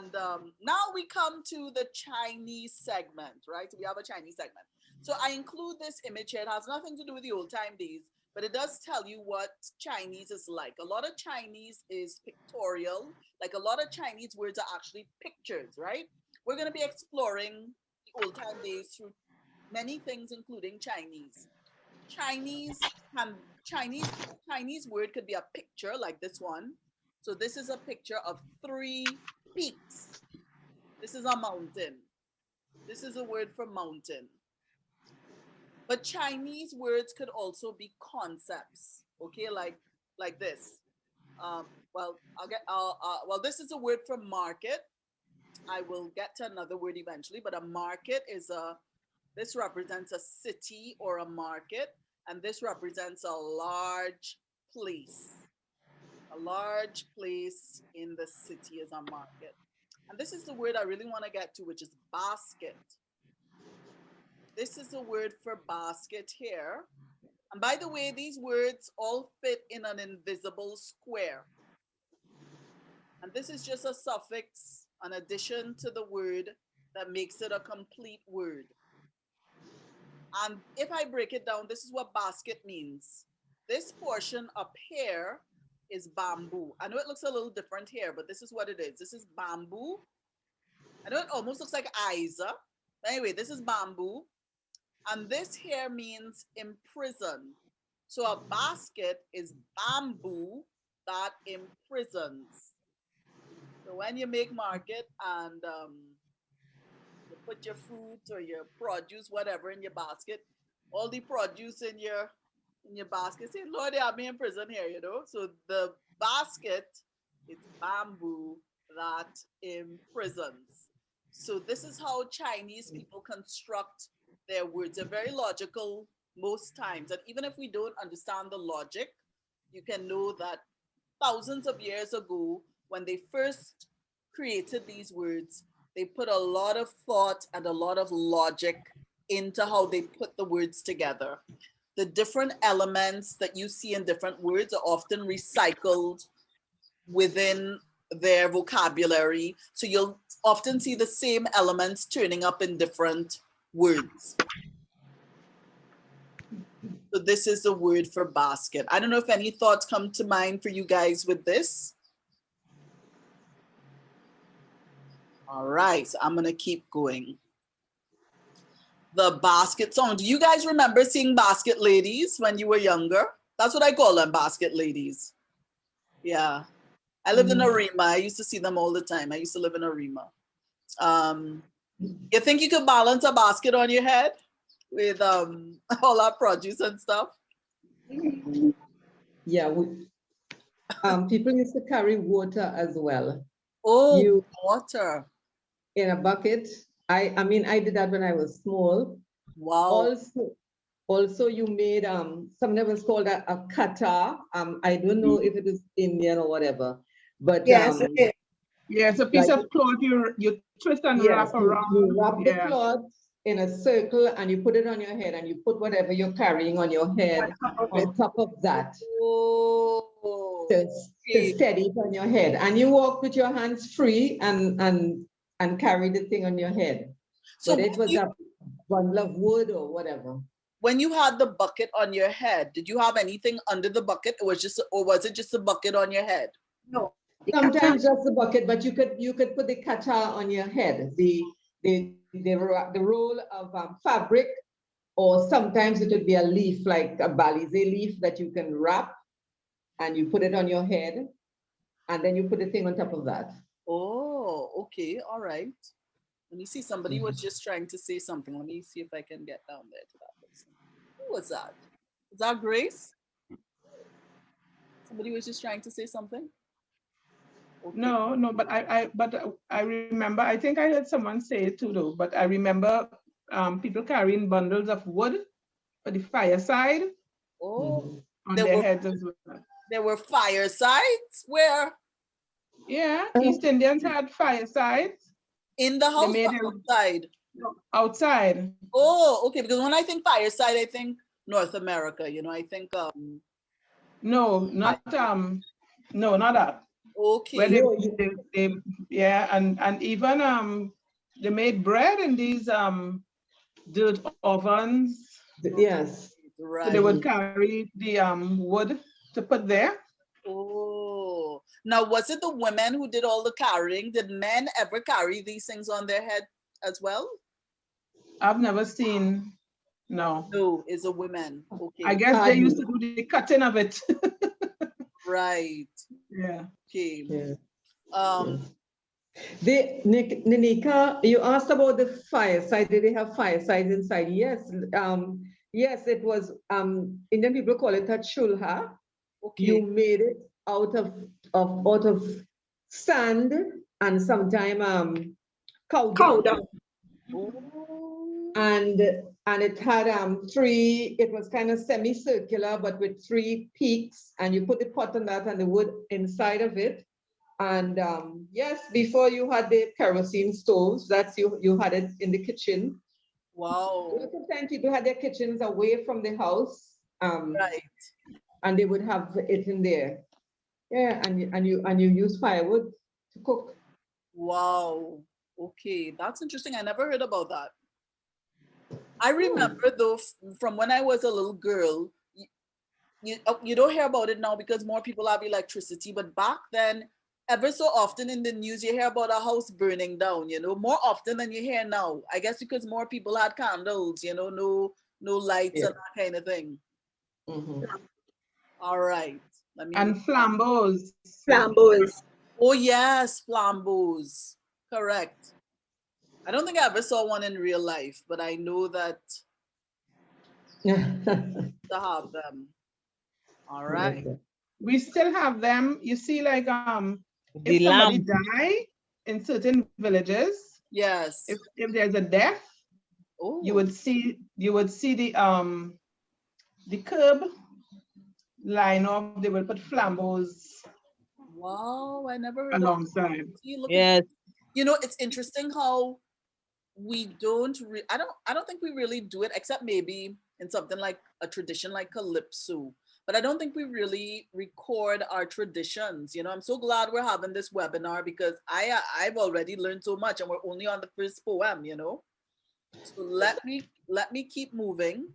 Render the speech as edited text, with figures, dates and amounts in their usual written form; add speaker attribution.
Speaker 1: And now we come to the Chinese segment, right? So we have a Chinese segment. So I include this image here. It has nothing to do with the Old-Time Days, but it does tell you what Chinese is like. A lot of Chinese is pictorial. Like a lot of Chinese words are actually pictures, right? We're going to be exploring the Old-Time Days through many things, including Chinese. Chinese can Chinese word could be a picture like this one. So this is a picture of three peaks. This is a mountain. This is a word for mountain. But Chinese words could also be concepts. Okay, like this. Well, well, this is a word for market. I will get to another word eventually, but a market is this represents a city or a market, and this represents a large place. A large place in the city is a market. And this is the word I really want to get to, which is basket. This is the word for basket here. And by the way, these words all fit in an invisible square. And this is just a suffix, an addition to the word that makes it a complete word. And if I break it down, this is what basket means. This portion up here is bamboo. I know it looks a little different here, but this is what it is. This is bamboo. I know it almost looks like Isa. Anyway, this is bamboo. And this here means imprison. So a basket is bamboo that imprisons. So when you make market and you put your fruit or your produce, whatever, in your basket, all the produce in your basket, say, Lord, they have me in prison here, you know. So the basket is bamboo that imprisons. So this is how Chinese people construct their words. They're very logical most times. And even if we don't understand the logic, you can know that thousands of years ago, when they first created these words, they put a lot of thought and a lot of logic into how they put the words together. The different elements that you see in different words are often recycled within their vocabulary. So you'll often see the same elements turning up in different words. So this is the word for basket. I don't know if any thoughts come to mind for you guys with this. All right, so I'm gonna keep going. The basket song. Do you guys remember seeing basket ladies when you were younger? That's what I call them, basket ladies. Yeah, I lived in Arima. I used to see them all the time. I used to live in Arima. You think you could balance a basket on your head with all our produce and stuff?
Speaker 2: Yeah, people used to carry water as well.
Speaker 1: Oh, water.
Speaker 2: In a bucket. I mean, I did that when I was small.
Speaker 1: Wow.
Speaker 2: Also you made something that was called a kata. I don't know if it is Indian or whatever, but
Speaker 3: yes, yes, a piece of cloth you twist and wrap around.
Speaker 2: You wrap the cloth in a circle and you put it on your head and you put whatever you're carrying on your head on top of that.
Speaker 1: Oh,
Speaker 2: to steady it on your head, and you walk with your hands free and carry the thing on your head. So it was a bundle of wood or whatever.
Speaker 1: When you had the bucket on your head, did you have anything under the bucket, or was it just a bucket on your head?
Speaker 3: No.
Speaker 2: Sometimes just the bucket, but you could put the kata on your head, the roll of fabric, or sometimes it would be a leaf like a balize leaf that you can wrap, and you put it on your head, and then you put the thing on top of that.
Speaker 1: Oh, okay, all right. Let me see. Somebody was just trying to say something. Let me see if I can get down there to that person. Who was that? Was that Grace? Somebody was just trying to say something.
Speaker 3: Okay. No, but I remember. I think I heard someone say it too, though. But I remember people carrying bundles of wood for the fireside.
Speaker 1: Oh,
Speaker 3: on their heads as well.
Speaker 1: There were firesides where?
Speaker 3: Yeah, East Indians had firesides.
Speaker 1: In the house or outside?
Speaker 3: Outside.
Speaker 1: Oh, okay. Because when I think fireside, I think North America. You know, I think.
Speaker 3: No, not that. Where
Speaker 1: Okay.
Speaker 3: yeah, and even they made bread in these dirt ovens.
Speaker 2: Yes.
Speaker 3: So they
Speaker 1: Right.
Speaker 3: would carry the wood to put there.
Speaker 1: Oh. Now, was it the women who did all the carrying? Did men ever carry these things on their head as well?
Speaker 3: I've never seen, no.
Speaker 1: No, it's a women.
Speaker 3: I
Speaker 1: Okay.
Speaker 3: guess they used to do the cutting of it.
Speaker 1: Right.
Speaker 3: Yeah.
Speaker 1: Okay.
Speaker 2: Yeah.
Speaker 1: Um,
Speaker 2: Nika, you asked about the fireside. Did they have firesides inside? Yes. Yes, it was Indian people call it a chulha. You
Speaker 1: okay.
Speaker 2: made it out of sand and sometime cow
Speaker 4: Cow
Speaker 2: dung.
Speaker 4: dung.
Speaker 1: Oh,
Speaker 2: And it had three, it was kind of semicircular, but with three peaks, and you put the pot on that and the wood inside of it. And yes, before you had the kerosene stoves, that's you had it in the kitchen. A
Speaker 1: wow.
Speaker 2: lot of times people had their kitchens away from the house,
Speaker 1: Right.
Speaker 2: and they would have it in there. Yeah, and you use firewood to cook.
Speaker 1: Wow. Okay. That's interesting. I never heard about that. I
Speaker 2: Oh,
Speaker 1: remember though from when I was a little girl, you don't hear about it now because more people have electricity, but back then, ever so often in the news, you hear about a house burning down, more often than you hear now. I guess because more people had candles, no lights
Speaker 2: yeah.
Speaker 1: and that kind of thing.
Speaker 2: Mhm.
Speaker 1: All right. Let me
Speaker 3: And flambeaux.
Speaker 4: Flambeaus.
Speaker 1: Oh yes, flambeaus. Correct. I don't think I ever saw one in real life, but I know that to have them. All right.
Speaker 3: We still have them. You see, like
Speaker 5: The
Speaker 3: if somebody
Speaker 5: lamp.
Speaker 3: die in certain villages,
Speaker 1: Yes.
Speaker 3: if there's a death, you
Speaker 1: Oh,
Speaker 3: would see the curb line off. They will put flambeaux
Speaker 1: wow. I never heard of that.
Speaker 3: alongside.
Speaker 1: See, look at
Speaker 5: Yes.
Speaker 1: it's interesting how we don't I don't think we really do it except maybe in something like a tradition like calypso, but I don't think we really record our traditions. I'm so glad we're having this webinar because I've already learned so much and we're only on the first poem. So let me keep moving.